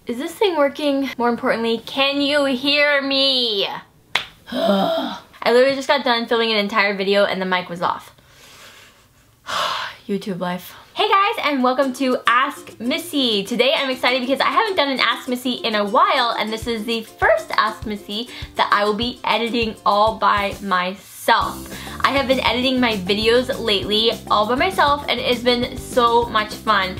Is this thing working? More importantly, can you hear me? I literally just got done filming an entire video and the mic was off. YouTube life. Hey guys, and welcome to Ask Missy. Today I'm excited because I haven't done an Ask Missy in a while, and this is the first Ask Missy that I will be editing all by myself. I have been editing my videos lately all by myself, and it's been so much fun.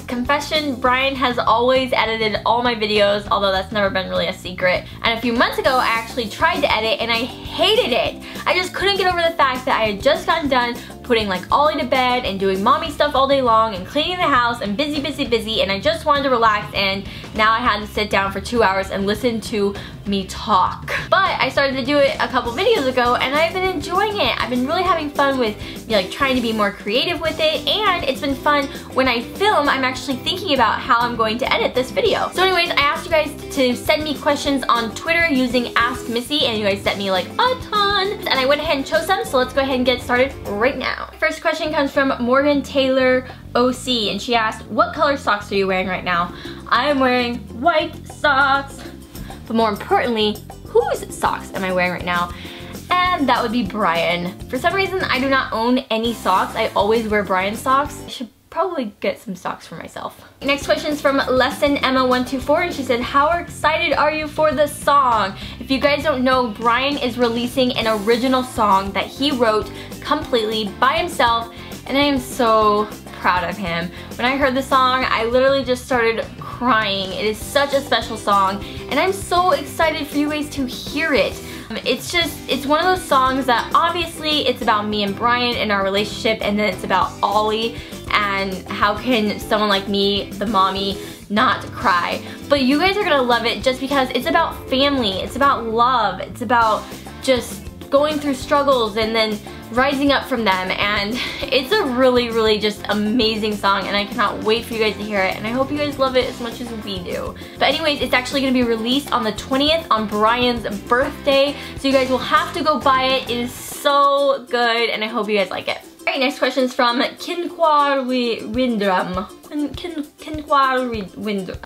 Confession, Brian has always edited all my videos, although that's never been really a secret. And a few months ago, I actually tried to edit and I hated it. I just couldn't get over the fact that I had just gotten done putting like Ollie to bed and doing mommy stuff all day long and cleaning the house and busy, and I just wanted to relax, and now I had to sit down for 2 hours and listen to me talk. But I started to do it a couple videos ago and I've been enjoying it. I've been really having fun with like trying to be more creative with it, and it's been fun when I film. I'm actually thinking about how I'm going to edit this video. So anyways, I asked you guys to send me questions on Twitter using Ask Missy, and you guys sent me like a ton, and I went ahead and chose some, so let's go ahead and get started right now. First question comes from Morgan Taylor OC, and she asked, what color socks are you wearing right now? I am wearing white socks. But more importantly, whose socks am I wearing right now? And that would be Brian. For some reason, I do not own any socks. I always wear Brian's socks. I should probably get some socks for myself. Next question is from Lesson Emma124, and she said, how excited are you for the song? If you guys don't know, Brian is releasing an original song that he wrote completely by himself, and I am so proud of him. When I heard the song, I literally just started crying. It is such a special song, and I'm so excited for you guys to hear it. It's one of those songs that obviously it's about me and Brian and our relationship, and then it's about Ollie and how can someone like me, the mommy, not cry. But you guys are gonna love it just because it's about family, it's about love, it's about just going through struggles and then rising up from them, and it's a really just amazing song, and I cannot wait for you guys to hear it, and I hope you guys love it as much as we do. But anyways, it's actually going to be released on the 20th on Brian's birthday, so you guys will have to go buy it. It is so good, and I hope you guys like it. Alright, next question is from Kinkwar Windram.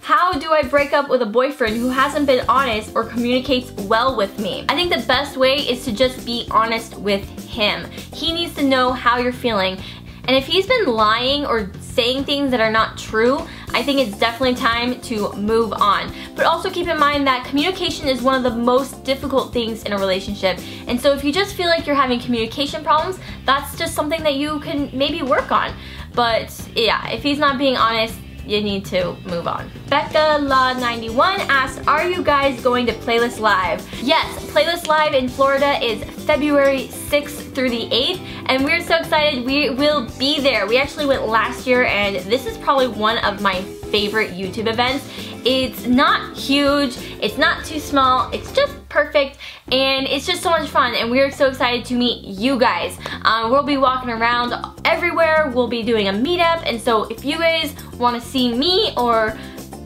How do I break up with a boyfriend who hasn't been honest or communicates well with me? I think the best way is to just be honest with him. He needs to know how you're feeling. And if he's been lying or saying things that are not true, I think it's definitely time to move on. But also keep in mind that communication is one of the most difficult things in a relationship. And so if you just feel like you're having communication problems, that's just something that you can maybe work on. But yeah, if he's not being honest, you need to move on. Becca La 91 asked, are you guys going to Playlist Live? Yes, Playlist Live in Florida is February 6th through the 8th, and we're so excited. We will be there. We actually went last year, and this is probably one of my favorite YouTube events. It's not huge, it's not too small, it's just perfect, and it's just so much fun, and we're so excited to meet you guys. We'll be walking around everywhere, we'll be doing a meetup, and so if you guys want to see me or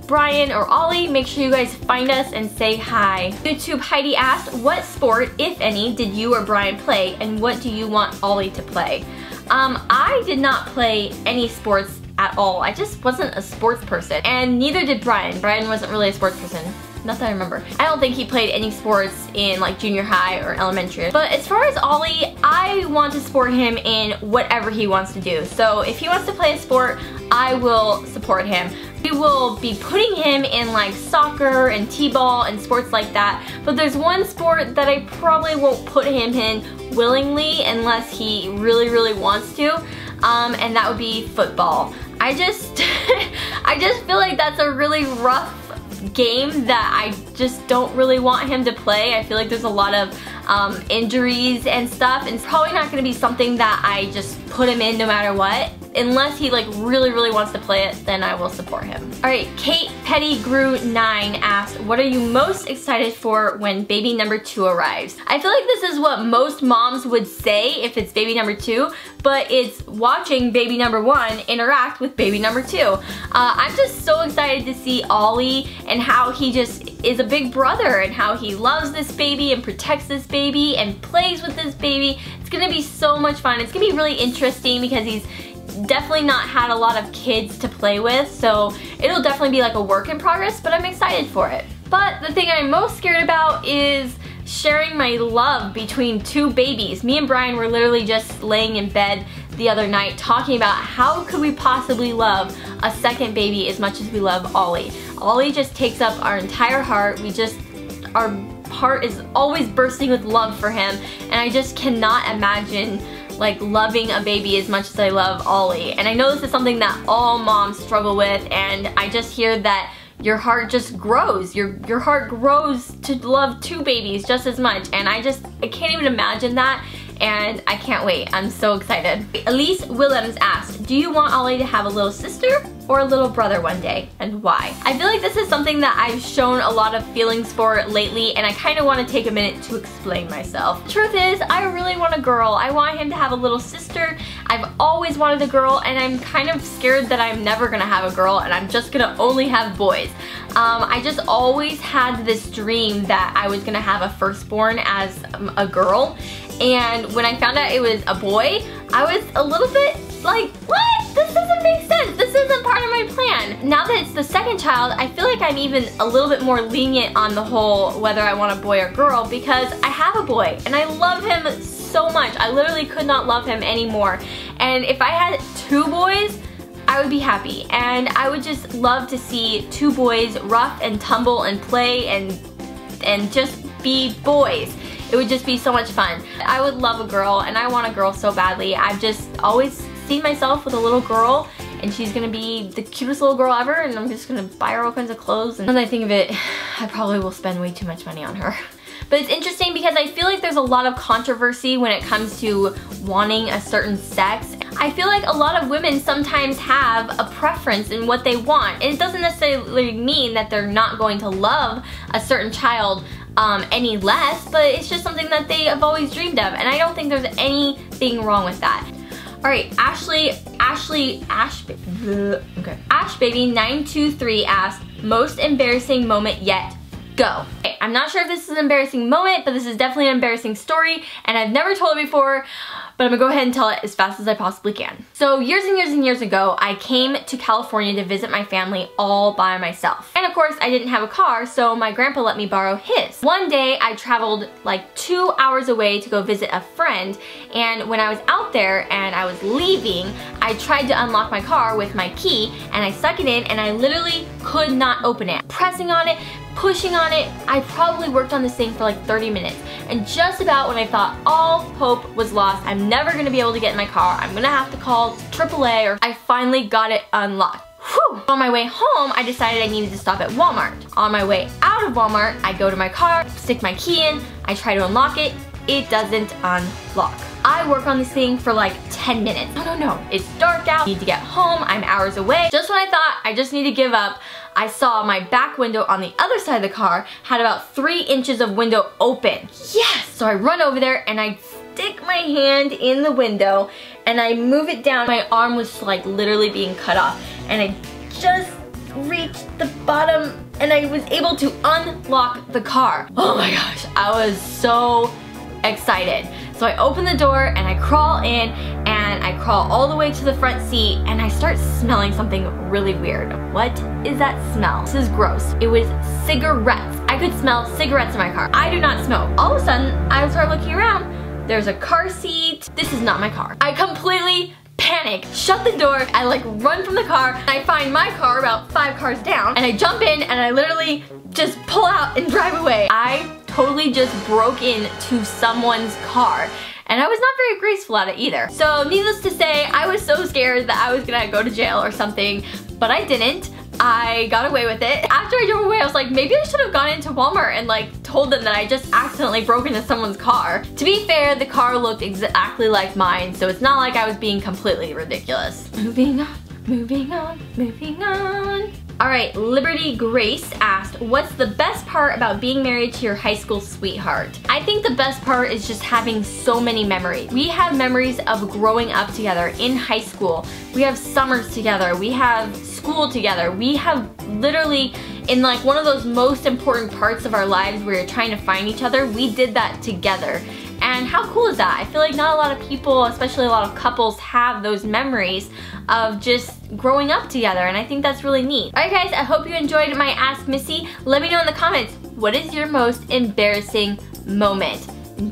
Brian or Ollie, make sure you guys find us and say hi. YouTube Heidi asked, what sport, if any, did you or Brian play, and what do you want Ollie to play? I did not play any sports at all. I just wasn't a sports person, and neither did Brian. Brian wasn't really a sports person. Not that I remember. I don't think he played any sports in like junior high or elementary. But as far as Ollie, I want to support him in whatever he wants to do. So if he wants to play a sport, I will support him. We will be putting him in like soccer and t-ball and sports like that. But there's one sport that I probably won't put him in willingly unless he really wants to, and that would be football. I just feel like that's a really rough game that I just don't really want him to play. I feel like there's a lot of injuries and stuff, and it's probably not going to be something that I just put him in no matter what. Unless he like really wants to play it, then I will support him. Alright, Kate Pettigrew 9 asked, what are you most excited for when baby number 2 arrives? I feel like this is what most moms would say if it's baby number 2, but it's watching baby number 1 interact with baby number 2. I'm just so excited to see Ollie and how he just is a big brother and how he loves this baby and protects this baby and plays with this baby. It's gonna be so much fun. It's gonna be really interesting because he's definitely not had a lot of kids to play with, so it'll definitely be like a work in progress, but I'm excited for it. But the thing I'm most scared about is sharing my love between two babies. Me and Brian were literally just laying in bed the other night talking about how could we possibly love a second baby as much as we love Ollie. Ollie just takes up our entire heart. Our heart is always bursting with love for him, and I just cannot imagine like loving a baby as much as I love Ollie. And I know this is something that all moms struggle with, and I just hear that your heart just grows. Your heart grows to love two babies just as much, and I can't even imagine that, and I can't wait. I'm so excited. Elise Willems asked, do you want Ollie to have a little sister or a little brother one day, and why? I feel like this is something that I've shown a lot of feelings for lately, and I kind of want to take a minute to explain myself. Truth is, I really want a girl. I want him to have a little sister. I've always wanted a girl, and I'm kind of scared that I'm never gonna have a girl and I'm just gonna only have boys. I just always had this dream that I was gonna have a firstborn as a girl, and when I found out it was a boy, I was a little bit like, what? This doesn't make sense. This isn't part of my plan. Now that it's the second child, I feel like I'm even a little bit more lenient on the whole whether I want a boy or girl, because I have a boy and I love him so much. I literally could not love him anymore. And if I had two boys, I would be happy. And I would just love to see two boys rough and tumble and play and just be boys. It would just be so much fun. I would love a girl, and I want a girl so badly. I've just always seen myself with a little girl, and she's gonna be the cutest little girl ever, and I'm just gonna buy her all kinds of clothes. And when I think of it, I probably will spend way too much money on her. But it's interesting because I feel like there's a lot of controversy when it comes to wanting a certain sex. I feel like a lot of women sometimes have a preference in what they want. It doesn't necessarily mean that they're not going to love a certain child any less, but it's just something that they have always dreamed of, and I don't think there's anything wrong with that. Alright, Ash Baby 923 asked, most embarrassing moment yet? Go. Okay, I'm not sure if this is an embarrassing moment, but this is definitely an embarrassing story, and I've never told it before, but I'm gonna go ahead and tell it as fast as I possibly can. So years and years and years ago, I came to California to visit my family all by myself. And of course, I didn't have a car, so my grandpa let me borrow his. One day, I traveled like 2 hours away to go visit a friend, and when I was out there and I was leaving, I tried to unlock my car with my key, and I stuck it in, and I literally could not open it. Pressing on it, pushing on it, I probably worked on this thing for like 30 minutes. And just about when I thought all hope was lost, I'm never gonna be able to get in my car, I'm gonna have to call AAA, or I finally got it unlocked. Whew. On my way home, I decided I needed to stop at Walmart. On my way out of Walmart, I go to my car, stick my key in, I try to unlock it, it doesn't unlock. I work on this thing for like 10 minutes. No, it's dark out, I need to get home, I'm hours away. Just when I thought I just need to give up, I saw my back window on the other side of the car had about 3 inches of window open. Yes! So I run over there and I stick my hand in the window and I move it down. My arm was like literally being cut off, and I just reached the bottom and I was able to unlock the car. Oh my gosh, I was so excited. So I open the door and I crawl in, and I crawl all the way to the front seat, and I start smelling something really weird. What is that smell? This is gross. It was cigarettes. I could smell cigarettes in my car. I do not smoke. All of a sudden, I start looking around. There's a car seat. This is not my car. I completely panic, shut the door, I like run from the car, and I find my car about 5 cars down, and I jump in and I literally just pull out and drive away. I totally just broke into someone's car, and I was not very graceful at it either. So needless to say, I was so scared that I was gonna go to jail or something, but I didn't. I got away with it. After I drove away, I was like, maybe I should have gone into Walmart and like told them that I just accidentally broke into someone's car. To be fair, the car looked exactly like mine, so it's not like I was being completely ridiculous. Moving on, moving on, moving on. Alright, Liberty Grace asked, what's the best part about being married to your high school sweetheart? I think the best part is just having so many memories. We have memories of growing up together in high school. We have summers together. We have school together. We have literally, in like one of those most important parts of our lives where you're trying to find each other, we did that together. And how cool is that? I feel like not a lot of people, especially a lot of couples, have those memories of just growing up together, and I think that's really neat. Alright guys, I hope you enjoyed my Ask Missy. Let me know in the comments, what is your most embarrassing moment?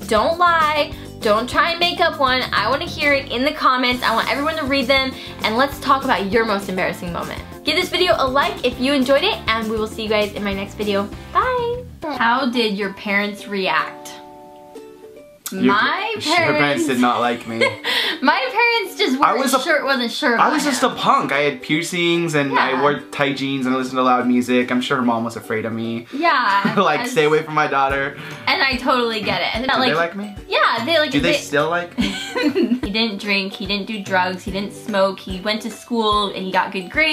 Don't lie, don't try and make up one. I want to hear it in the comments. I want everyone to read them, and let's talk about your most embarrassing moment. Give this video a like if you enjoyed it, and we will see you guys in my next video. Bye! How did your parents react? My parents did not like me. My parents just wasn't sure. I was just a punk. I had piercings and I wore tight jeans and I listened to loud music. I'm sure her mom was afraid of me. Yeah. Like, stay away from my daughter. And I totally get it. Do they like me? Yeah, they like. Do they still like me? He didn't drink, he didn't do drugs, he didn't smoke, he went to school and he got good grades.